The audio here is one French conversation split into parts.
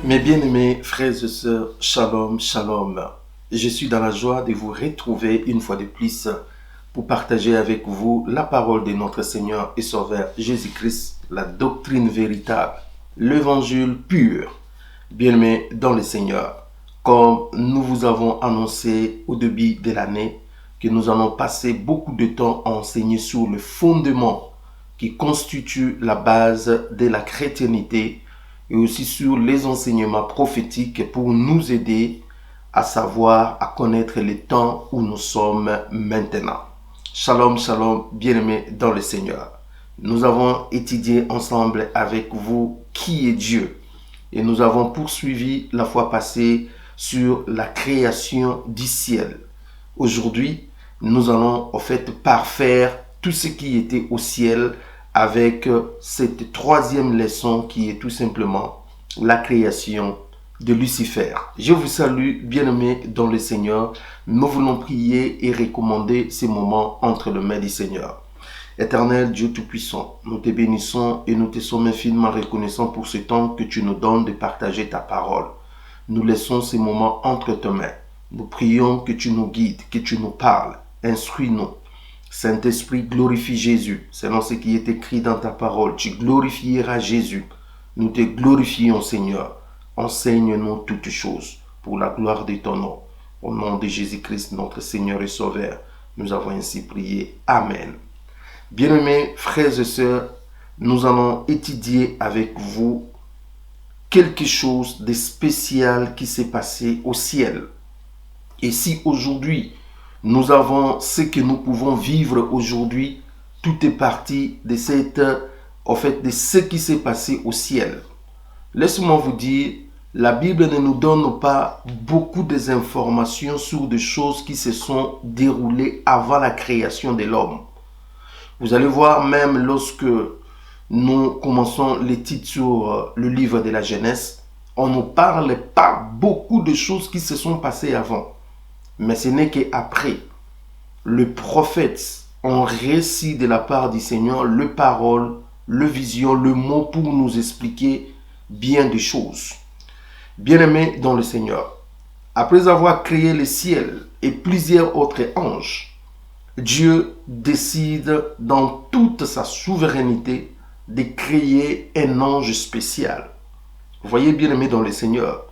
Mes bien-aimés frères et sœurs, shalom, shalom. Je suis dans la joie de vous retrouver une fois de plus pour partager avec vous la parole de notre Seigneur et Sauveur Jésus-Christ, la doctrine véritable, l'évangile pur. Bien-aimés dans le Seigneur, comme nous vous avons annoncé au début de l'année, que nous allons passer beaucoup de temps à enseigner sur le fondement qui constitue la base de la chrétienté et aussi sur les enseignements prophétiques pour nous aider à savoir, à connaître les temps où nous sommes maintenant. Shalom, shalom, bien-aimés dans le Seigneur. Nous avons étudié ensemble avec vous qui est Dieu et nous avons poursuivi la fois passée sur la création du ciel. Aujourd'hui, nous allons en fait parfaire tout ce qui était au ciel avec cette troisième leçon qui est tout simplement la création de Lucifer. Je vous salue, bien-aimés dans le Seigneur. Nous voulons prier et recommander ces moments entre les mains du Seigneur. Éternel Dieu Tout-Puissant, nous te bénissons et nous te sommes infiniment reconnaissants pour ce temps que tu nous donnes de partager ta parole. Nous laissons ces moments entre tes mains. Nous prions que tu nous guides, que tu nous parles. Instruis-nous. Saint-Esprit, glorifie Jésus. Selon ce qui est écrit dans ta parole, tu glorifieras Jésus. Nous te glorifions, Seigneur. Enseigne-nous toutes choses pour la gloire de ton nom. Au nom de Jésus-Christ, notre Seigneur et Sauveur, nous avons ainsi prié. Amen. Bien-aimés frères et sœurs, nous allons étudier avec vous quelque chose de spécial qui s'est passé au ciel. Et si aujourd'hui, nous avons ce que nous pouvons vivre aujourd'hui, tout est parti de de ce qui s'est passé au ciel. Laissez-moi vous dire, la Bible ne nous donne pas beaucoup d'informations sur des choses qui se sont déroulées avant la création de l'homme. Vous allez voir, même lorsque nous commençons l'étude sur le livre de la Genèse, on ne parle pas beaucoup de choses qui se sont passées avant. Mais ce n'est qu'après, le prophète ont récit de la part du Seigneur le parole, le vision, le mot pour nous expliquer bien des choses. Bien-aimés dans le Seigneur, après avoir créé le ciel et plusieurs autres anges, Dieu décide dans toute sa souveraineté de créer un ange spécial. Vous voyez, bien-aimés dans le Seigneur,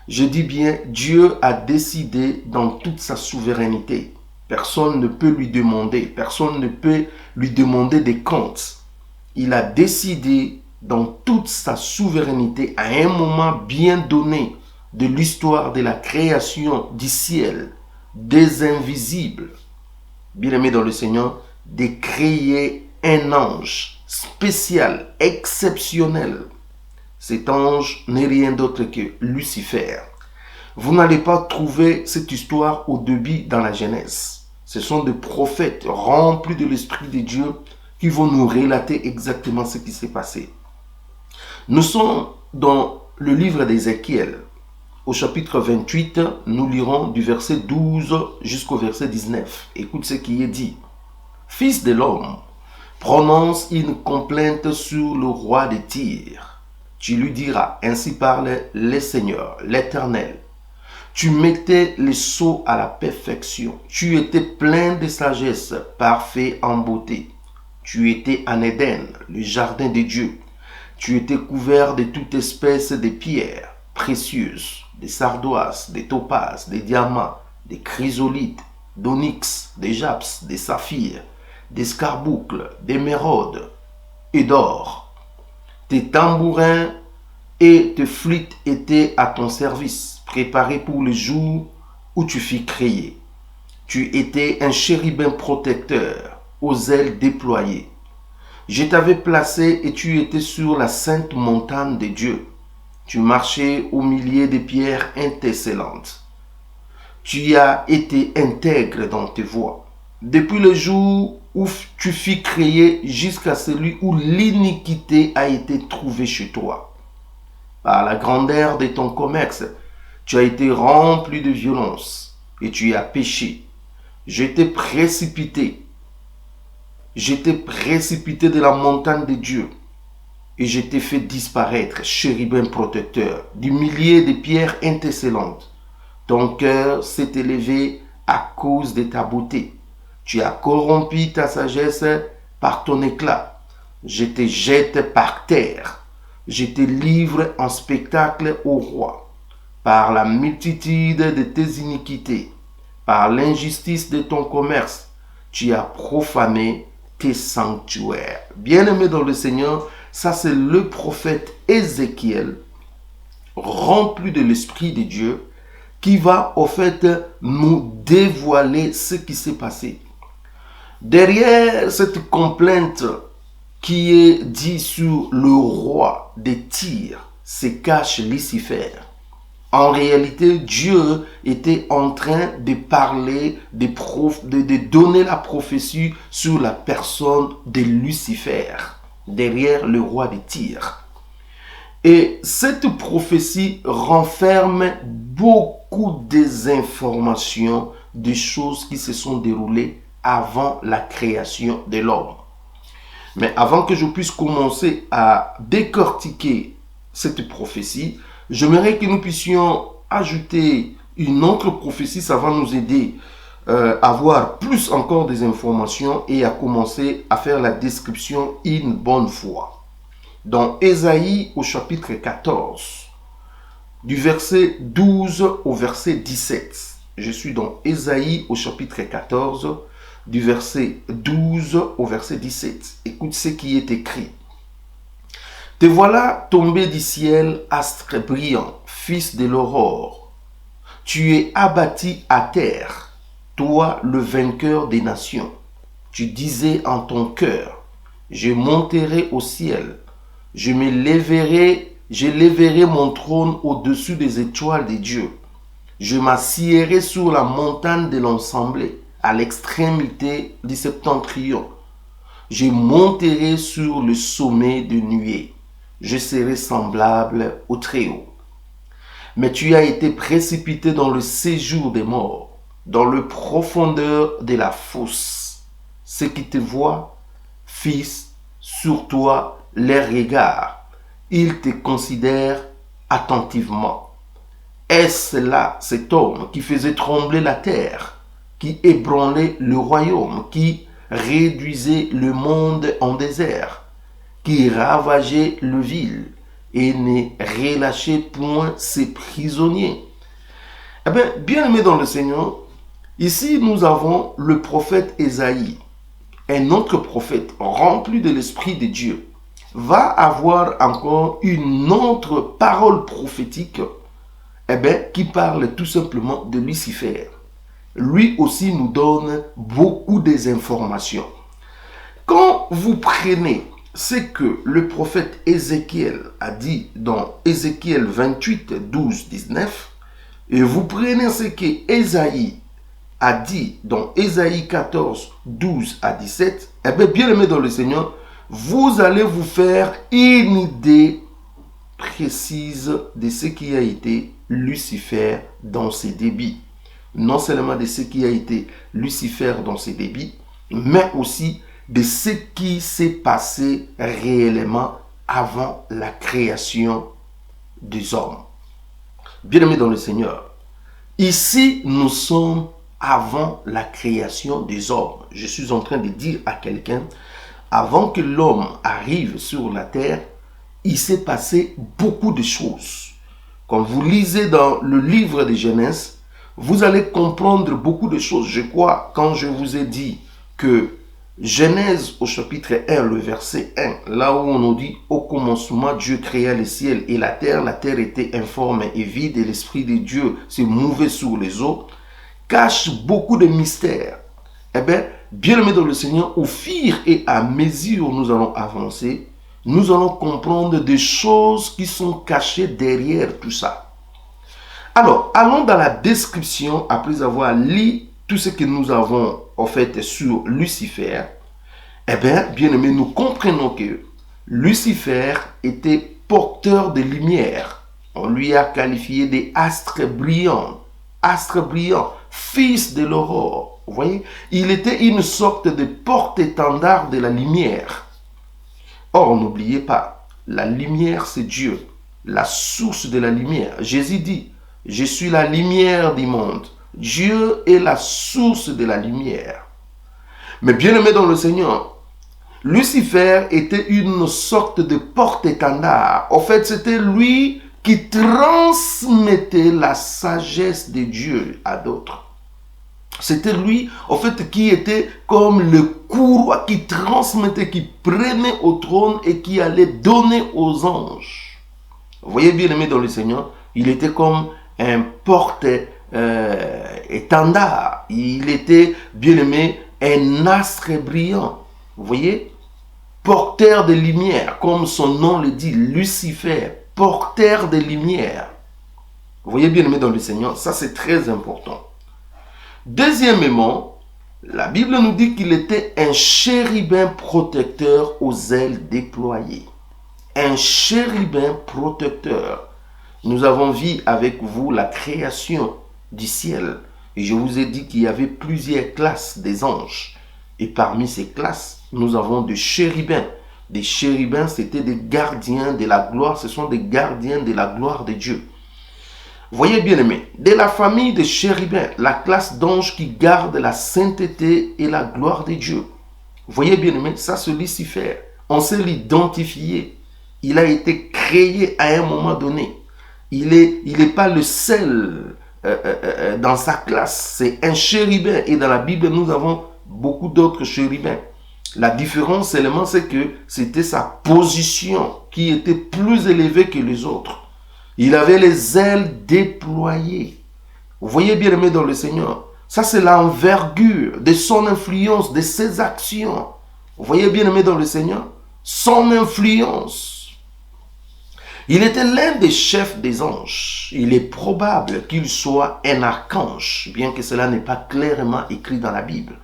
je dis bien, Dieu a décidé dans toute sa souveraineté. Personne ne peut lui demander des comptes. Il a décidé dans toute sa souveraineté, à un moment bien donné de l'histoire de la création du ciel, des invisibles, bien-aimés dans le Seigneur, de créer un ange spécial, exceptionnel. Cet ange n'est rien d'autre que Lucifer. Vous n'allez pas trouver cette histoire au début dans la Genèse. Ce sont des prophètes remplis de l'Esprit de Dieu qui vont nous relater exactement ce qui s'est passé. Nous sommes dans le livre d'Ézéchiel. Au chapitre 28, nous lirons du verset 12 jusqu'au verset 19. Écoute ce qui est dit. « Fils de l'homme, prononce une complainte sur le roi de Tyr. Tu lui diras, ainsi parle le Seigneur, l'Éternel. Tu mettais les sceaux à la perfection. Tu étais plein de sagesse, parfait en beauté. Tu étais en Éden, le jardin de Dieu. Tu étais couvert de toute espèce de pierres précieuses, des sardoises, des topazes, des diamants, des chrysolites, d'onyx, des jaspes, des saphirs, des scarboucles, d'émeraudes et d'or. Tes tambourins et tes flûtes étaient à ton service, préparés pour le jour où tu fus créé. Tu étais un chérubin protecteur, aux ailes déployées. Je t'avais placé et tu étais sur la sainte montagne de Dieu. Tu marchais au milieu des pierres étincelantes. Tu as été intègre dans tes voies. Depuis le jour où tu fus créé jusqu'à celui où l'iniquité a été trouvée chez toi. Par la grandeur de ton commerce, tu as été rempli de violence et tu as péché. Je t'ai précipité de la montagne de Dieu. et je t'ai fait disparaître, chérubin protecteur, du millier de pierres intercellentes. Ton cœur s'est élevé à cause de ta beauté. Tu as corrompu ta sagesse par ton éclat. Je te jette par terre. Je te livre en spectacle au roi. Par la multitude de tes iniquités, par l'injustice de ton commerce, tu as profané tes sanctuaires. Bien-aimé dans le Seigneur, ça c'est le prophète Ézéchiel, rempli de l'Esprit de Dieu, qui va au fait nous dévoiler ce qui s'est passé. Derrière cette complainte qui est dit sur le roi de Tyr se cache Lucifer. En réalité, Dieu était en train de parler, de donner la prophétie sur la personne de Lucifer, derrière le roi de Tyr. Et cette prophétie renferme beaucoup des informations, des choses qui se sont déroulées avant la création de l'homme. Mais avant que je puisse commencer à décortiquer cette prophétie, j'aimerais que nous puissions ajouter une autre prophétie. Ça va nous aider à avoir plus encore des informations et à commencer à faire la description une bonne fois. Dans Ésaïe au chapitre 14, du verset 12 au verset 17. Je suis dans Ésaïe au chapitre 14, du verset 12 au verset 17. Écoute ce qui est écrit. Te voilà tombé du ciel, astre brillant, fils de l'aurore. Tu es abattu à terre, toi le vainqueur des nations. Tu disais en ton cœur, je monterai au ciel, je lèverai mon trône au-dessus des étoiles de Dieu. Je m'assiérai sur la montagne de l'Assemblée, à l'extrémité du septentrion. Je monterai sur le sommet de nuée. Je serai semblable au Très-Haut. Mais tu as été précipité dans le séjour des morts, dans le profondeur de la fosse. Ceux qui te voient fixent sur toi leurs regards. Ils te considèrent attentivement. Est-ce là cet homme qui faisait trembler la terre, qui ébranlait le royaume, qui réduisait le monde en désert, qui ravageait le ville et ne relâchait point ses prisonniers? Eh bien, bien-aimé dans le Seigneur, ici nous avons le prophète Ésaïe, un autre prophète rempli de l'Esprit de Dieu, va avoir encore une autre parole prophétique qui parle tout simplement de Lucifer. Lui aussi nous donne beaucoup des informations. Quand vous prenez ce que le prophète Ézéchiel a dit dans Ézéchiel 28, 12, 19, et vous prenez ce que Ésaïe a dit dans Ésaïe 14, 12 à 17, bien aimé dans le Seigneur, vous allez vous faire une idée précise de ce qui a été Lucifer dans ses débits. Non seulement de ce qui a été Lucifer dans ses débits, mais aussi de ce qui s'est passé réellement avant la création des hommes. Bien-aimés dans le Seigneur, ici nous sommes avant la création des hommes. Je suis en train de dire à quelqu'un, avant que l'homme arrive sur la terre, il s'est passé beaucoup de choses. Quand vous lisez dans le livre de Genèse, vous allez comprendre beaucoup de choses. Je crois, quand je vous ai dit que Genèse au chapitre 1, le verset 1, là où on nous dit « Au commencement, Dieu créa le ciel et la terre était informe et vide et l'Esprit de Dieu se mouvait sur les eaux », cache beaucoup de mystères. Bien aimé dans le Seigneur, au fur et à mesure nous allons avancer, nous allons comprendre des choses qui sont cachées derrière tout ça. Alors, allons dans la description, après avoir lu tout ce que nous avons en fait sur Lucifer. Bien aimé, nous comprenons que Lucifer était porteur de lumière. On lui a qualifié d'astre brillant, fils de l'aurore. Vous voyez, il était une sorte de porte-étendard de la lumière. Or, n'oubliez pas, La lumière, c'est Dieu, la source de la lumière. Jésus dit, je suis la lumière du monde. Dieu est la source de la lumière. Mais bien aimé dans le Seigneur, Lucifer était une sorte de porte-étendard. En fait, c'était lui qui transmettait la sagesse de Dieu à d'autres. C'était lui, en fait, qui était comme le courroie qui transmettait, qui prenait au trône et qui allait donner aux anges. Vous voyez, bien aimé dans le Seigneur, il était comme un porte-étendard. Il était, bien aimé, un astre brillant. Vous voyez, porteur de lumière, comme son nom le dit, Lucifer, porteur de lumière. Vous voyez, bien aimé dans le Seigneur, ça c'est très important. Deuxièmement, la Bible nous dit qu'il était un chérubin protecteur aux ailes déployées. Un chérubin protecteur. Nous avons vu avec vous la création du ciel. Et je vous ai dit qu'il y avait plusieurs classes des anges. Et parmi ces classes, nous avons des chérubins. Des chérubins, c'était des gardiens de la gloire. Ce sont des gardiens de la gloire de Dieu. Voyez bien aimé, de la famille des chérubins, la classe d'anges qui gardent la sainteté et la gloire de Dieu. Voyez bien aimé, ça c'est Lucifer. On sait l'identifier. Il a été créé à un moment donné. Il est pas le seul dans sa classe. C'est un chérubin. Et dans la Bible, nous avons beaucoup d'autres chérubins. La différence seulement, c'est que c'était sa position qui était plus élevée que les autres. Il avait les ailes déployées. Vous voyez bien aimé dans le Seigneur. Ça c'est l'envergure de son influence, de ses actions. Vous voyez bien aimé dans le Seigneur. Son influence. Il était l'un des chefs des anges. Il est probable qu'il soit un archange, bien que cela n'est pas clairement écrit dans la Bible.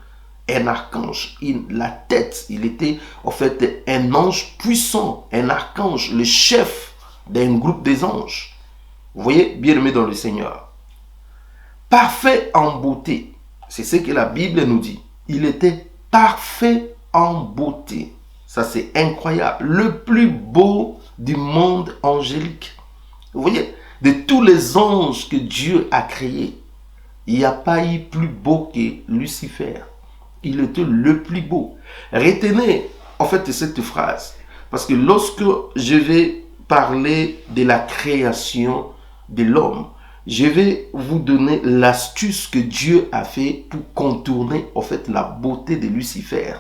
Un archange, la tête, il était en fait un ange puissant, un archange, le chef d'un groupe des anges. Vous voyez, bien aimé dans le Seigneur. Parfait en beauté. C'est ce que la Bible nous dit. Il était parfait en beauté. Ça, c'est incroyable. Le plus beau du monde angélique. Vous voyez, de tous les anges que Dieu a créés, il n'y a pas eu plus beau que Lucifer. Il était le plus beau. Retenez en fait cette phrase. Parce que lorsque je vais parler de la création de l'homme, je vais vous donner l'astuce que Dieu a fait pour contourner en fait la beauté de Lucifer.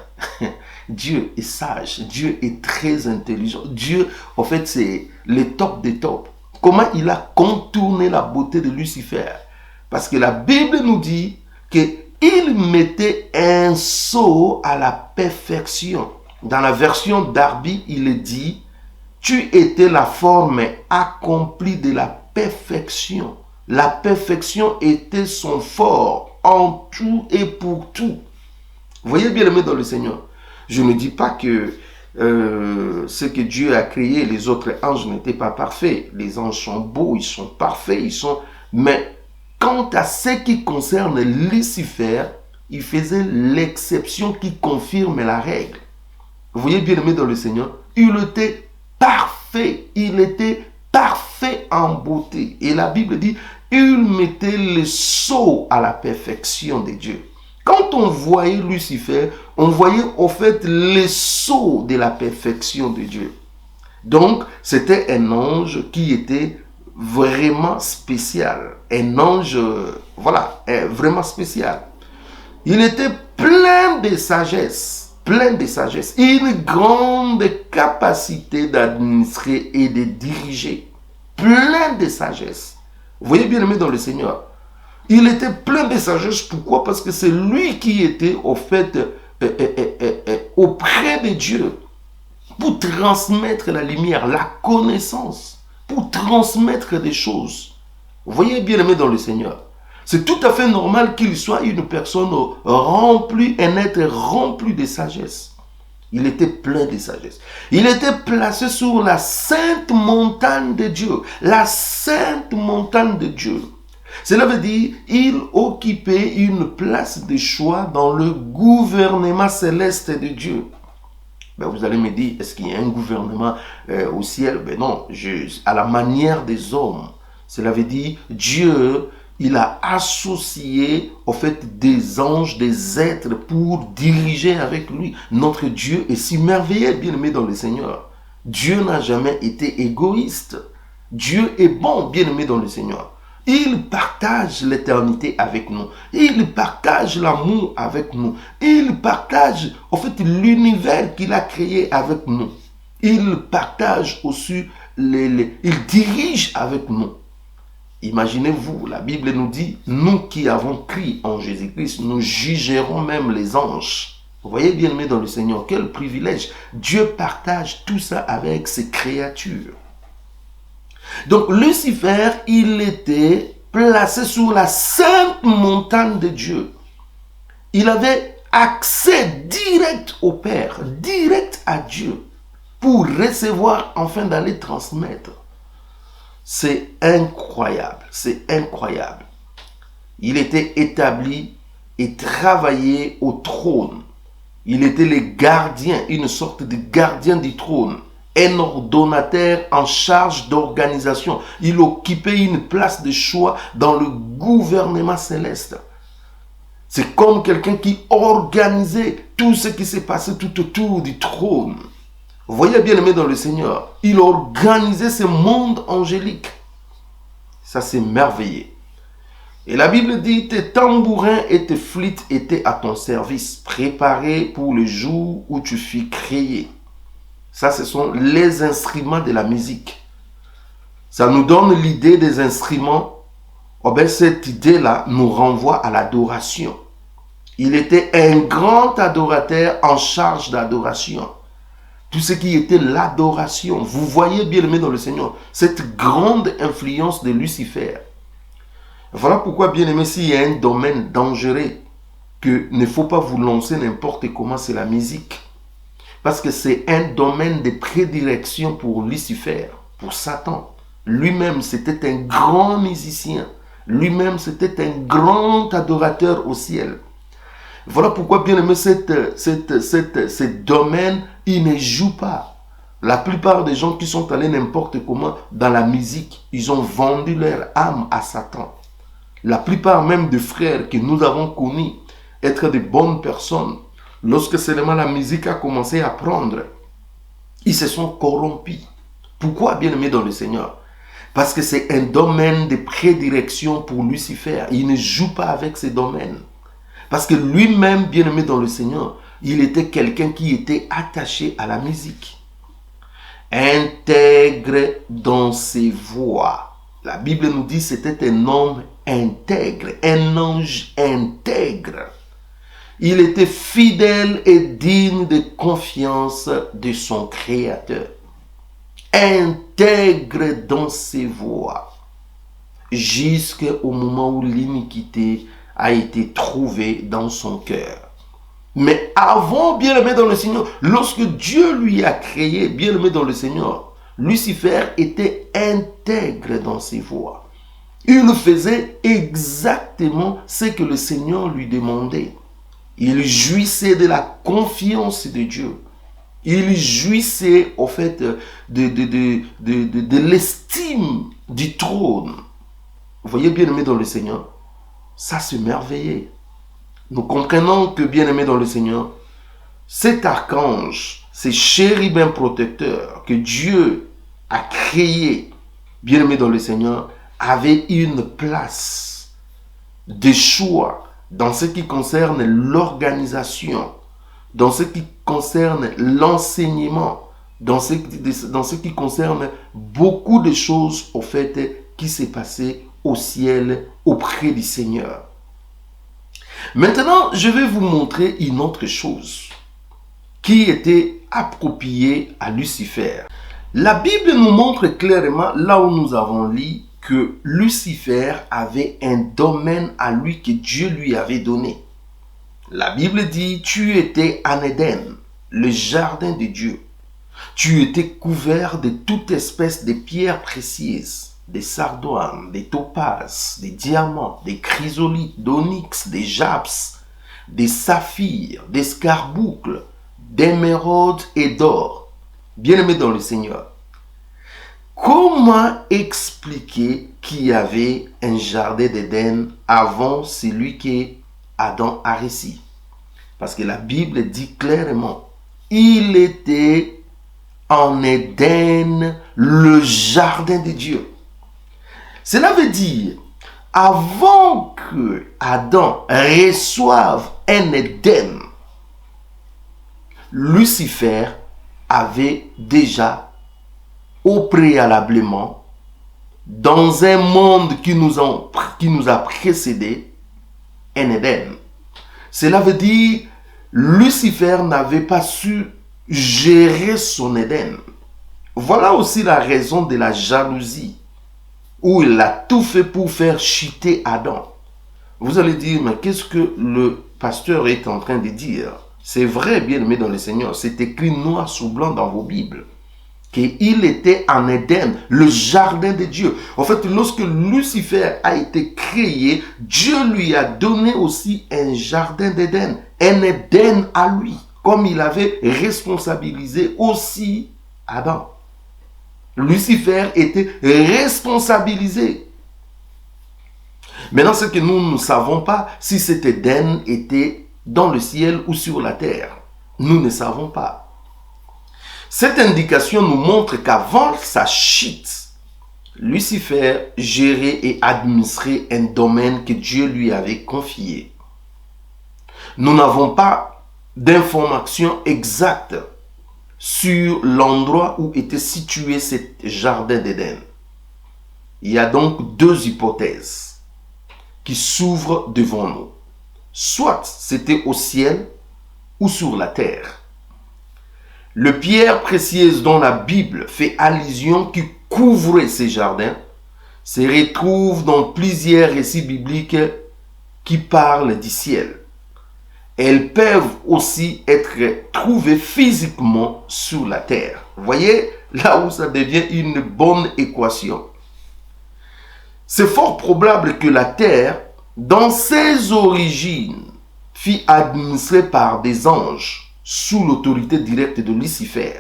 Dieu est sage, Dieu est très intelligent. Dieu, en fait, c'est le top des tops. Comment il a contourné la beauté de Lucifer? Parce que la Bible nous dit qu'il mettait un sceau à la perfection. Dans la version Darby, il est dit: tu étais la forme accomplie de la perfection. La perfection était son fort en tout et pour tout. Vous voyez bien aimé dans le Seigneur. Je ne dis pas que ce que Dieu a créé, les autres anges n'étaient pas parfaits. Les anges sont beaux, ils sont parfaits, mais quant à ce qui concerne Lucifer, il faisait l'exception qui confirme la règle. Vous voyez bien aimé dans le Seigneur, il était parfait. Il était parfait en beauté. Et la Bible dit, il mettait le sceau à la perfection de Dieu. Quand on voyait Lucifer, on voyait en fait le sceau de la perfection de Dieu. Donc, c'était un ange qui était vraiment spécial. Un ange, voilà, vraiment spécial. Il était plein de sagesse. Plein de sagesse. Une grande capacité d'administrer et de diriger. Plein de sagesse. Vous voyez bien aimé dans le Seigneur. Il était plein de sagesse. Pourquoi? Parce que c'est lui qui était au fait auprès de Dieu pour transmettre la lumière, la connaissance, pour transmettre des choses. Vous voyez bien aimé dans le Seigneur. C'est tout à fait normal qu'il soit une personne remplie, un être rempli de sagesse. Il était plein de sagesse. Il était placé sur la sainte montagne de Dieu. La sainte montagne de Dieu. Cela veut dire qu'il occupait une place de choix dans le gouvernement céleste de Dieu. Ben, vous allez me dire, est-ce qu'il y a un gouvernement au ciel? Ben non, à la manière des hommes. Cela veut dire, Dieu, il a associé, au fait, des anges, des êtres pour diriger avec lui. Notre Dieu est si merveilleux, bien-aimé dans le Seigneur. Dieu n'a jamais été égoïste. Dieu est bon, bien-aimé dans le Seigneur. Il partage l'éternité avec nous. Il partage l'amour avec nous. Il partage, en fait, l'univers qu'il a créé avec nous. Il partage aussi, il dirige avec nous. Imaginez-vous, la Bible nous dit, nous qui avons cru en Jésus-Christ, nous jugerons même les anges. Vous voyez, bien-aimé dans le Seigneur, quel privilège. Dieu partage tout ça avec ses créatures. Donc Lucifer, il était placé sur la sainte montagne de Dieu. Il avait accès direct au Père, direct à Dieu, pour recevoir, afin d'aller transmettre. C'est incroyable, c'est incroyable. Il était établi et travaillait au trône. Il était le gardien, une sorte de gardien du trône. Un ordonnateur en charge d'organisation. Il occupait une place de choix dans le gouvernement céleste. C'est comme quelqu'un qui organisait tout ce qui s'est passé tout autour du trône. Vous voyez, bien aimé dans le Seigneur, il organisait ce monde angélique. Ça, c'est merveilleux. Et la Bible dit, tes tambourins et tes flûtes étaient à ton service, préparés pour le jour où tu fus créé. Ça, ce sont les instruments de la musique. Ça nous donne l'idée des instruments. Oh ben, cette idée-là nous renvoie à l'adoration. Il était un grand adorateur en charge d'adoration. Tout ce qui était l'adoration. Vous voyez, bien aimé dans le Seigneur, cette grande influence de Lucifer. Voilà pourquoi, bien aimé, s'il y a un domaine dangereux que ne faut pas vous lancer n'importe comment, c'est la musique. Parce que c'est un domaine de prédilection pour Lucifer, pour Satan. Lui-même, c'était un grand musicien. Lui-même, c'était un grand adorateur au ciel. Voilà pourquoi, bien aimé, ce domaine, il ne joue pas. La plupart des gens qui sont allés n'importe comment dans la musique, ils ont vendu leur âme à Satan. La plupart même des frères que nous avons connus être de bonnes personnes, lorsque seulement la musique a commencé à prendre, ils se sont corrompus. Pourquoi, bien aimé dans le Seigneur? Parce que c'est un domaine de prédilection pour Lucifer. Il ne joue pas avec ces domaines. Parce que lui-même, bien aimé dans le Seigneur, il était quelqu'un qui était attaché à la musique. Intègre dans ses voies. La Bible nous dit que c'était un homme intègre, un ange intègre. Il était fidèle et digne de confiance de son Créateur. Intègre dans ses voies. Jusqu'au moment où l'iniquité a été trouvée dans son cœur. Mais avant, bien aimé dans le Seigneur, lorsque Dieu lui a créé, bien aimé dans le Seigneur, Lucifer était intègre dans ses voies. Il faisait exactement ce que le Seigneur lui demandait. Il jouissait de la confiance de Dieu. Il jouissait, au fait, de l'estime du trône. Vous voyez, bien aimé dans le Seigneur, ça c'est merveilleux. Nous comprenons que, bien aimé dans le Seigneur, cet archange, ces chérubins protecteurs que Dieu a créés, bien aimé dans le Seigneur, avait une place de choix dans ce qui concerne l'organisation, dans ce qui concerne l'enseignement, dans ce qui concerne beaucoup de choses, au fait, qui s'est passé au ciel auprès du Seigneur. Maintenant, je vais vous montrer une autre chose qui était appropriée à Lucifer. La Bible nous montre clairement, là où nous avons lu, que Lucifer avait un domaine à lui que Dieu lui avait donné. La Bible dit, tu étais en Éden, le jardin de Dieu. Tu étais couvert de toute espèce de pierres précieuses, des sardoines, des topazes, des diamants, des chrysolites, d'onyx, des jaspes, des saphirs, des scarboucles, d'émeraude et d'or. Bien-aimés dans le Seigneur, comment expliquer qu'il y avait un jardin d'Éden avant celui qu'Adam a réussi? Parce que la Bible dit clairement, il était en Éden, le jardin de Dieu. Cela veut dire, avant que Adam reçoive un Éden, Lucifer avait déjà, au préalablement, dans un monde qui nous a précédé, un Éden. Cela veut dire, Lucifer n'avait pas su gérer son Éden. Voilà aussi la raison de la jalousie, où il a tout fait pour faire chuter Adam. Vous allez dire, mais qu'est-ce que le pasteur est en train de dire? C'est vrai, bien-aimé dans le Seigneur, c'est écrit noir sur blanc dans vos Bibles, qu'il était en Éden, le jardin de Dieu. En fait, lorsque Lucifer a été créé, Dieu lui a donné aussi un jardin d'Éden, un Éden à lui, comme il avait responsabilisé aussi Adam. Lucifer était responsabilisé. Maintenant, ce que nous ne savons pas, si cet Éden était dans le ciel ou sur la terre. Nous ne savons pas. Cette indication nous montre qu'avant sa chute, Lucifer gérait et administrait un domaine que Dieu lui avait confié. Nous n'avons pas d'informations exactes sur l'endroit où était situé ce jardin d'Éden. Il y a donc deux hypothèses qui s'ouvrent devant nous. Soit c'était au ciel ou sur la terre. Le pierre précieuse dont la Bible fait allusion qui couvrait ces jardins se retrouve dans plusieurs récits bibliques qui parlent du ciel. Elles peuvent aussi être trouvées physiquement sur la terre. Vous voyez, là où ça devient une bonne équation. C'est fort probable que la terre, dans ses origines, fut administrée par des anges sous l'autorité directe de Lucifer.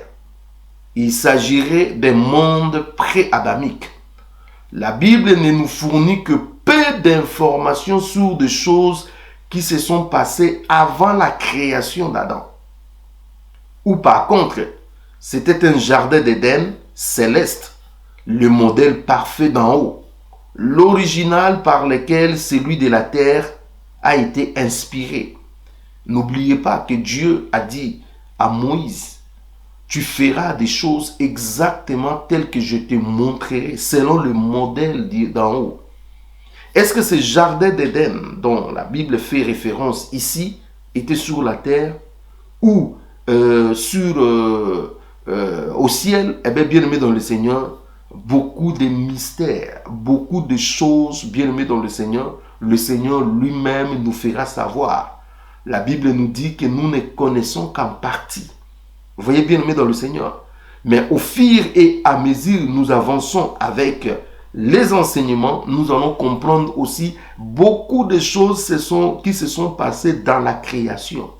Il s'agirait d'un monde pré-adamique. La Bible ne nous fournit que peu d'informations sur des choses qui se sont passées avant la création d'Adam. Ou par contre, c'était un jardin d'Éden céleste, le modèle parfait d'en haut, l'original par lequel celui de la terre a été inspiré. N'oubliez pas que Dieu a dit à Moïse, tu feras des choses exactement telles que je te montrerai, selon le modèle d'en haut. Est-ce que ce jardin d'Éden dont la Bible fait référence ici était sur la terre ou au ciel? Eh bien, bien-aimé dans le Seigneur, beaucoup de mystères, beaucoup de choses, bien-aimé dans le Seigneur lui-même nous fera savoir. La Bible nous dit que nous ne connaissons qu'en partie. Vous voyez, bien-aimé dans le Seigneur. Mais au fur et à mesure nous avançons avec les enseignements, nous allons comprendre aussi beaucoup de choses qui se sont passées dans la création.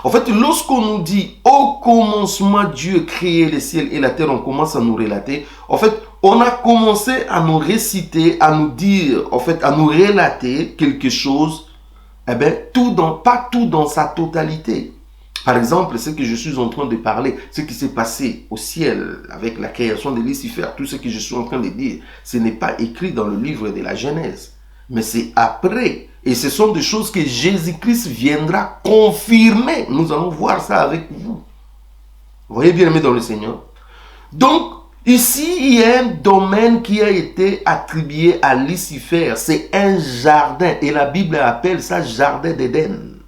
En fait, lorsqu'on nous dit au commencement Dieu créait les ciels et la terre, on commence à nous relater. En fait, on a commencé à nous réciter, à nous dire, en fait, à nous relater quelque chose, pas tout dans sa totalité. Par exemple, ce que je suis en train de parler, ce qui s'est passé au ciel avec la création de Lucifer, tout ce que je suis en train de dire, ce n'est pas écrit dans le livre de la Genèse. Mais c'est après. Et ce sont des choses que Jésus-Christ viendra confirmer. Nous allons voir ça avec vous. Vous voyez, bien aimé dans le Seigneur. Donc, ici, il y a un domaine qui a été attribué à Lucifer. C'est un jardin. Et la Bible appelle ça jardin d'Éden.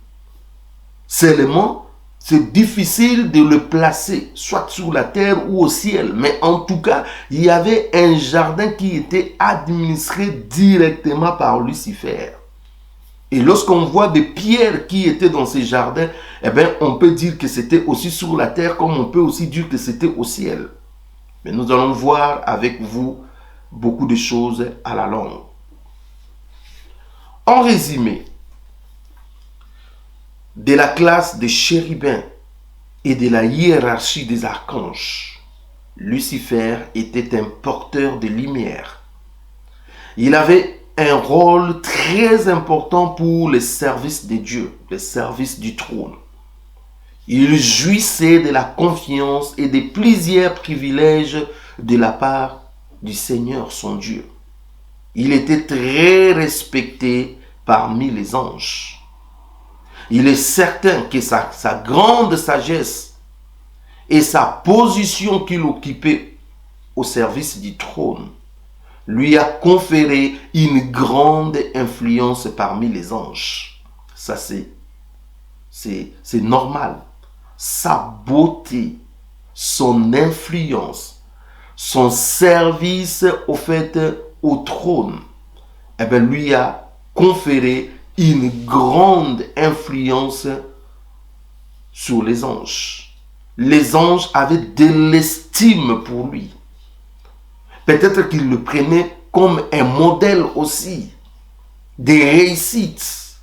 Seulement, c'est difficile de le placer, soit sur la terre ou au ciel. Mais en tout cas, il y avait un jardin qui était administré directement par Lucifer. Et lorsqu'on voit des pierres qui étaient dans ces jardins, on peut dire que c'était aussi sur la terre, comme on peut aussi dire que c'était au ciel. Mais nous allons voir avec vous beaucoup de choses à la longue. En résumé, de la classe des chérubins et de la hiérarchie des archanges, Lucifer était un porteur de lumière. Il avait un rôle très important pour le service de Dieu, le service du trône. Il jouissait de la confiance et de plusieurs privilèges de la part du Seigneur son Dieu. Il était très respecté parmi les anges. Il est certain que sa grande sagesse et sa position qu'il occupait au service du trône lui a conféré une grande influence parmi les anges. Ça, c'est normal. Sa beauté, son influence, son service au trône, lui a conféré une grande influence sur les anges. Les anges avaient de l'estime pour lui. Peut-être qu'ils le prenaient comme un modèle aussi de réussite,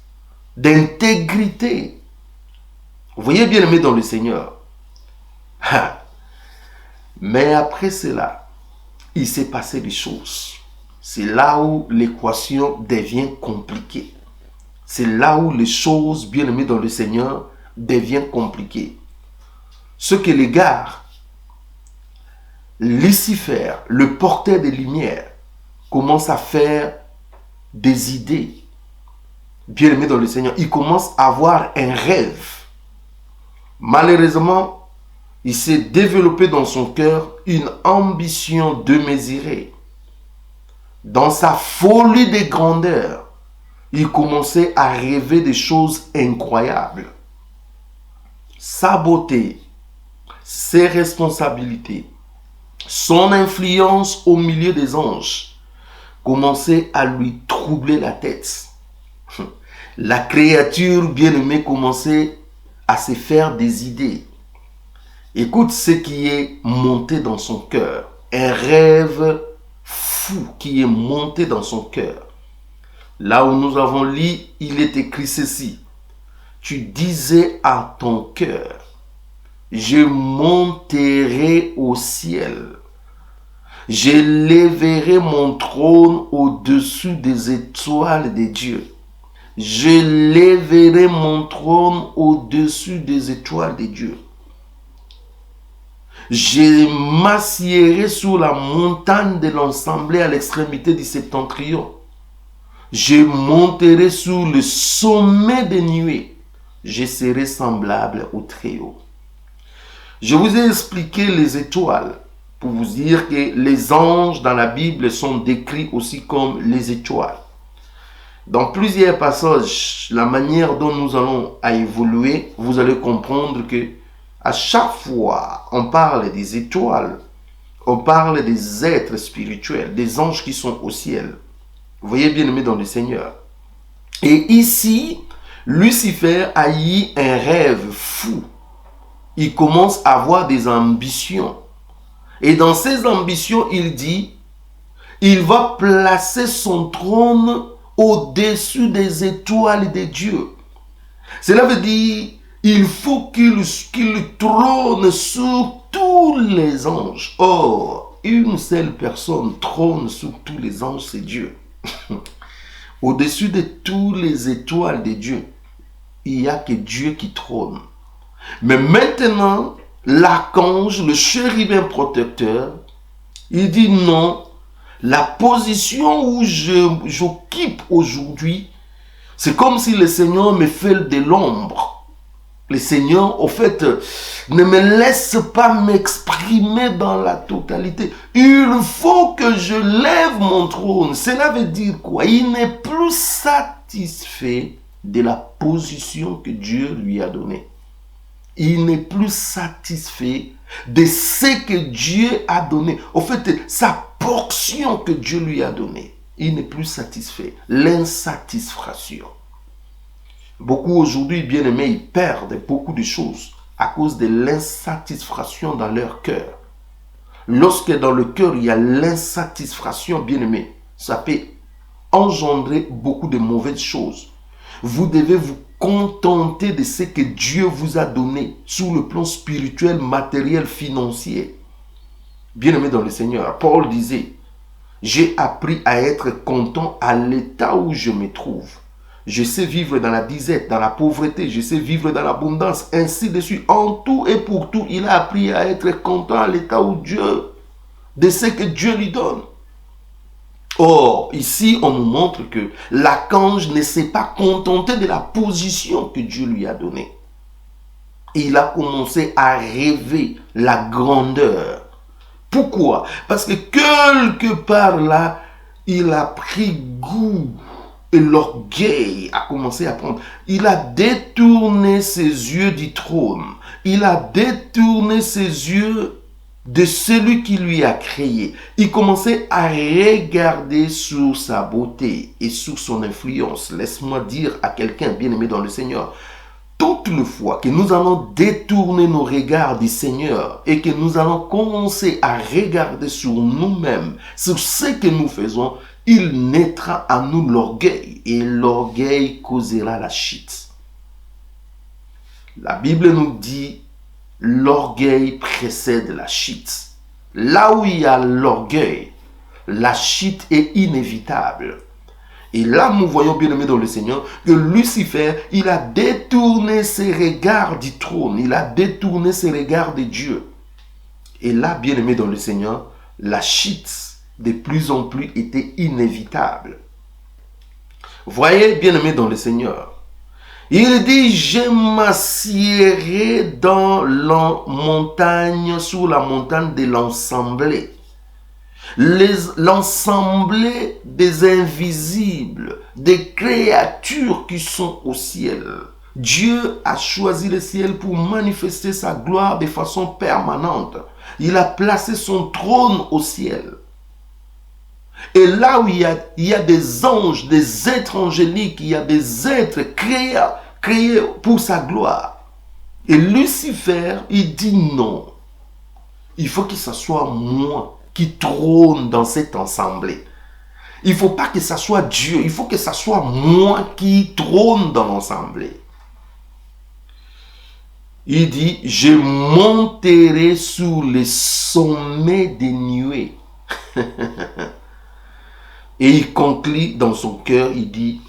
d'intégrité. Vous voyez, bien aimé dans le Seigneur. Mais après cela, il s'est passé des choses. C'est là où l'équation devient compliquée. C'est là où les choses, bien aimées dans le Seigneur, deviennent compliquées. Ce que l'égare, Lucifer, le porteur des lumières, commence à faire des idées. Bien aimé dans le Seigneur, il commence à avoir un rêve. Malheureusement, il s'est développé dans son cœur une ambition démesurée. Dans sa folie de grandeur, il commençait à rêver des choses incroyables. Sa beauté, ses responsabilités, son influence au milieu des anges commençaient à lui troubler la tête. La créature bien-aimée commençait à se faire des idées. Écoute ce qui est monté dans son cœur. Un rêve fou qui est monté dans son cœur. Là où nous avons lu, il est écrit ceci. Tu disais à ton cœur, je monterai au ciel. Je lèverai mon trône au-dessus des étoiles de Dieu. Je lèverai mon trône au-dessus des étoiles de Dieu. Je m'assiérai sur la montagne de l'Assemblée à l'extrémité du septentrion. Je monterai sur le sommet des nuées. Je serai semblable au Très-Haut. Je vous ai expliqué les étoiles pour vous dire que les anges dans la Bible sont décrits aussi comme les étoiles. Dans plusieurs passages, la manière dont nous allons évoluer, vous allez comprendre que à chaque fois on parle des étoiles, on parle des êtres spirituels, des anges qui sont au ciel. Vous voyez bien aimé dans le Seigneur. Et ici, Lucifer a eu un rêve fou. Il commence à avoir des ambitions. Et dans ses ambitions, il dit, il va placer son trône au-dessus des étoiles de Dieu. Cela veut dire, il faut qu'il trône sur tous les anges. Or, une seule personne trône sur tous les anges, c'est Dieu. Au-dessus de toutes les étoiles de Dieu, il n'y a que Dieu qui trône. Mais maintenant, l'archange, le chérubin protecteur, il dit non, la position où j'occupe aujourd'hui, c'est comme si le Seigneur me fait de l'ombre. Le Seigneur, au fait, ne me laisse pas m'exprimer dans la totalité. Il faut que je lève mon trône. Cela veut dire quoi? Il n'est plus satisfait de la position que Dieu lui a donnée. Il n'est plus satisfait de ce que Dieu a donné. Au fait, sa portion que Dieu lui a donnée. Il n'est plus satisfait. L'insatisfaction. Beaucoup aujourd'hui, bien-aimés, ils perdent beaucoup de choses à cause de l'insatisfaction dans leur cœur. Lorsque dans le cœur, il y a l'insatisfaction, bien-aimés, ça peut engendrer beaucoup de mauvaises choses. Vous devez vous contenter de ce que Dieu vous a donné sur le plan spirituel, matériel, financier. Bien-aimé dans le Seigneur, Paul disait, j'ai appris à être content à l'état où je me trouve. Je sais vivre dans la disette, dans la pauvreté, je sais vivre dans l'abondance, ainsi de suite. En tout et pour tout, il a appris à être content à l'état où Dieu, de ce que Dieu lui donne. Or, ici, on nous montre que l'archange ne s'est pas contenté de la position que Dieu lui a donnée. Il a commencé à rêver la grandeur. Pourquoi? Parce que quelque part là, il a pris goût et l'orgueil a commencé à prendre. Il a détourné ses yeux du trône. Il a détourné ses yeux de celui qui lui a créé. Il commençait à regarder sur sa beauté et sur son influence. Laisse-moi dire à quelqu'un bien-aimé dans le Seigneur, toute les fois que nous allons détourner nos regards du Seigneur et que nous allons commencer à regarder sur nous-mêmes, sur ce que nous faisons, il naîtra à nous l'orgueil et l'orgueil causera la chute. La Bible nous dit l'orgueil précède la chute. Là où il y a l'orgueil, la chute est inévitable. Et là, nous voyons bien aimé dans le Seigneur que Lucifer, il a détourné ses regards du trône. Il a détourné ses regards de Dieu. Et là, bien aimé dans le Seigneur, la chute de plus en plus était inévitable. Voyez, bien aimé dans le Seigneur, il dit, je m'assierai dans la montagne, sur la montagne de l'ensemble. L'ensemble des invisibles, des créatures qui sont au ciel. Dieu a choisi le ciel pour manifester sa gloire de façon permanente. Il a placé son trône au ciel. Et là où il y a des anges, des êtres angéliques, il y a des êtres créés pour sa gloire. Et Lucifer, il dit non. Il faut que ce soit moi qui trône dans cet ensemble. Il ne faut pas que ce soit Dieu. Il faut que ce soit moi qui trône dans l'ensemble. Il dit, je monterai sur les sommets des nuées. Et il conclut dans son cœur, il dit,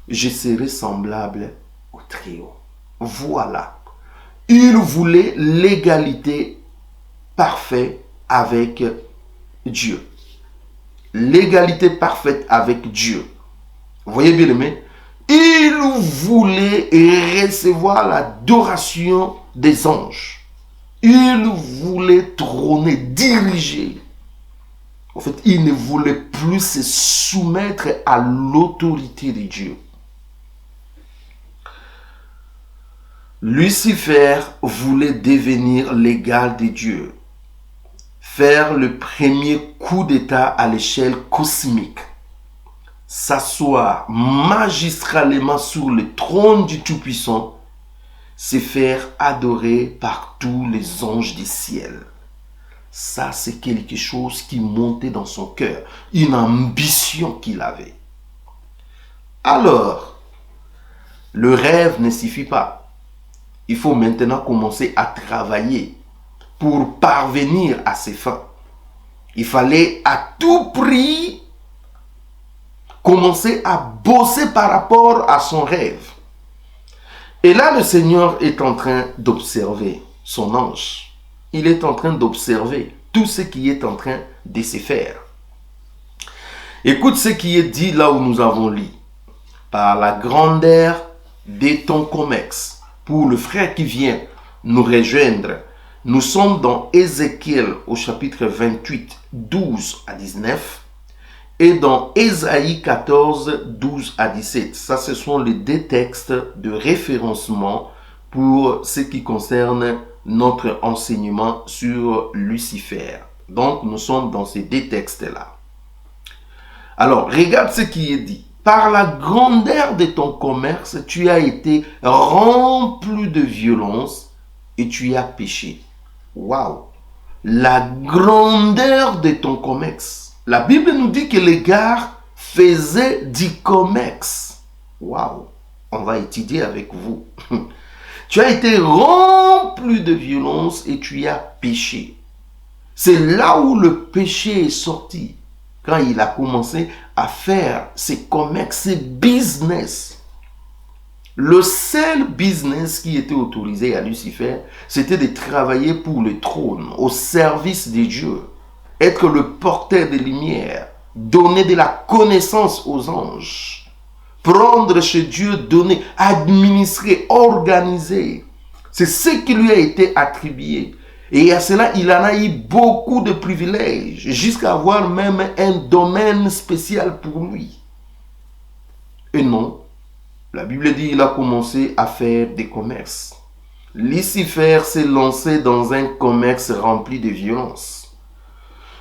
je serai semblable au Très-Haut. Voilà. Il voulait l'égalité parfaite avec Dieu. L'égalité parfaite avec Dieu. Vous voyez bien aimé? Il voulait recevoir l'adoration des anges. Il voulait trôner, diriger. En fait, il ne voulait plus se soumettre à l'autorité de Dieu. Lucifer voulait devenir l'égal de Dieu, faire le premier coup d'État à l'échelle cosmique, s'asseoir magistralement sur le trône du Tout-Puissant, se faire adorer par tous les anges du ciel. Ça, c'est quelque chose qui montait dans son cœur, une ambition qu'il avait. Alors, le rêve ne suffit pas. Il faut maintenant commencer à travailler pour parvenir à ses fins. Il fallait à tout prix commencer à bosser par rapport à son rêve. Et là, le Seigneur est en train d'observer son ange. Il est en train d'observer tout ce qui est en train de se faire. Écoute ce qui est dit là où nous avons lu. Par la grandeur de ton comex. Pour le frère qui vient nous rejoindre, nous sommes dans Ézéchiel au chapitre 28, 12 à 19 et dans Ésaïe 14, 12 à 17. Ça, ce sont les deux textes de référencement pour ce qui concerne notre enseignement sur Lucifer. Donc, nous sommes dans ces deux textes-là. Alors, regarde ce qui est dit. Par la grandeur de ton commerce, tu as été rempli de violence et tu as péché. Waouh! La grandeur de ton commerce. La Bible nous dit que les gars faisaient du commerce. Waouh! On va étudier avec vous. Tu as été rempli de violence et tu as péché. C'est là où le péché est sorti. Quand il a commencé à faire ses commerces, ses business. Le seul business qui était autorisé à Lucifer, c'était de travailler pour le trône, au service de Dieu, être le porteur de lumière, donner de la connaissance aux anges, prendre chez Dieu, donner, administrer, organiser. C'est ce qui lui a été attribué. Et à cela, il en a eu beaucoup de privilèges, jusqu'à avoir même un domaine spécial pour lui. Et non, la Bible dit qu'il a commencé à faire des commerces. Lucifer s'est lancé dans un commerce rempli de violence.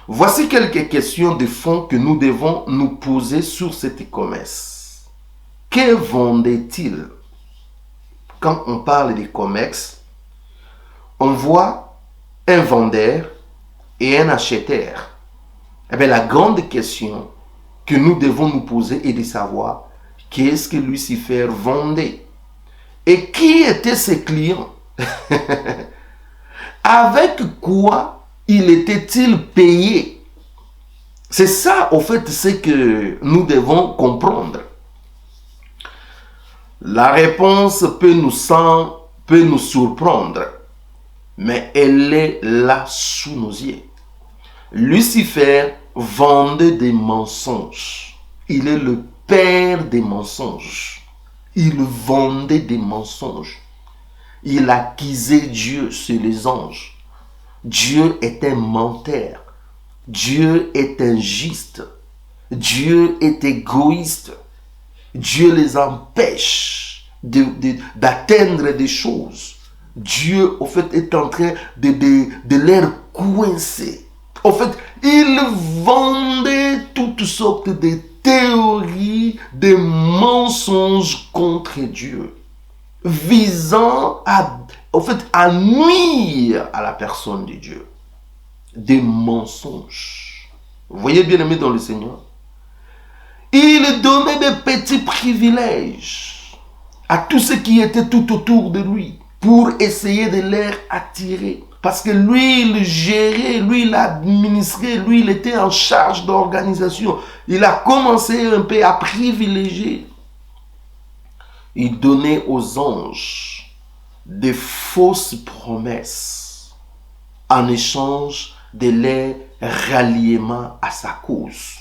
Voici quelques questions de fond que nous devons nous poser sur cet commerce. Que vendait-il? Quand on parle de commerce, on voit un vendeur et un acheteur. Eh bien, la grande question que nous devons nous poser est de savoir qu'est-ce que Lucifer vendait et qui étaient ses clients. Avec quoi il était-il payé? C'est ça, au fait, ce que nous devons comprendre. La réponse peut nous surprendre, mais elle est là sous nos yeux. Lucifer vendait des mensonges. Il est le père des mensonges. Il vendait des mensonges. Il accusait Dieu sur les anges. Dieu est un menteur. Dieu est injuste. Dieu est égoïste. Dieu les empêche d'atteindre des choses. Dieu, au fait, est en train de les coincer. En fait, il vendait toutes sortes de théories, de mensonges contre Dieu, visant à nuire à la personne de Dieu. Des mensonges. Vous voyez, bien aimé dans le Seigneur, il donnait des petits privilèges à tous ceux qui étaient tout autour de lui pour essayer de les attirer. Parce que lui, il gérait, lui, il administrait, lui, il était en charge d'organisation. Il a commencé un peu à privilégier. Il donnait aux anges des fausses promesses en échange de leur ralliement à sa cause.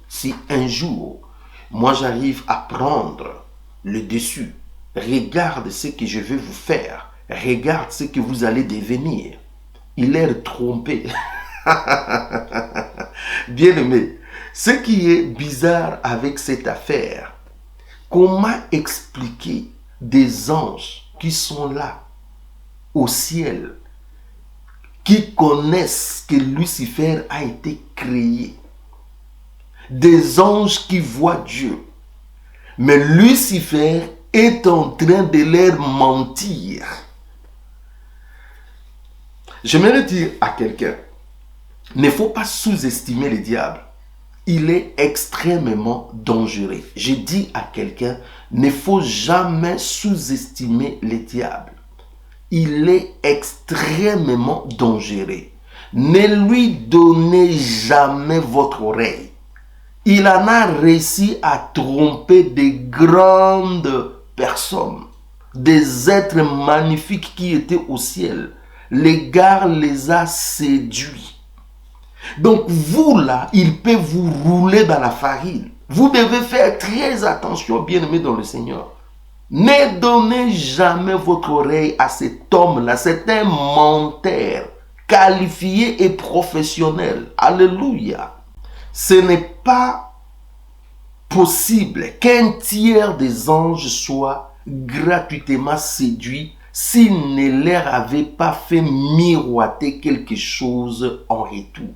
Si un jour, moi j'arrive à prendre le dessus, regarde ce que je vais vous faire. Regarde ce que vous allez devenir. Il est trompé. Bien aimé, ce qui est bizarre avec cette affaire, comment expliquer des anges qui sont là, au ciel, qui connaissent que Lucifer a été créé, des anges qui voient Dieu, mais Lucifer est en train de leur mentir. J'aimerais dire à quelqu'un, il ne faut pas sous-estimer le diable. Il est extrêmement dangereux. Je dis à quelqu'un, il ne faut jamais sous-estimer le diable. Il est extrêmement dangereux. Ne lui donnez jamais votre oreille. Il en a réussi à tromper des grandes personnes, des êtres magnifiques qui étaient au ciel. Les gars les a séduits. Donc vous là, il peut vous rouler dans la farine. Vous devez faire très attention, bien-aimés dans le Seigneur. Ne donnez jamais votre oreille à cet homme-là. C'est un menteur qualifié et professionnel. Alléluia. Ce n'est pas possible qu'un tiers des anges soit gratuitement séduit s'il ne leur avait pas fait miroiter quelque chose en retour.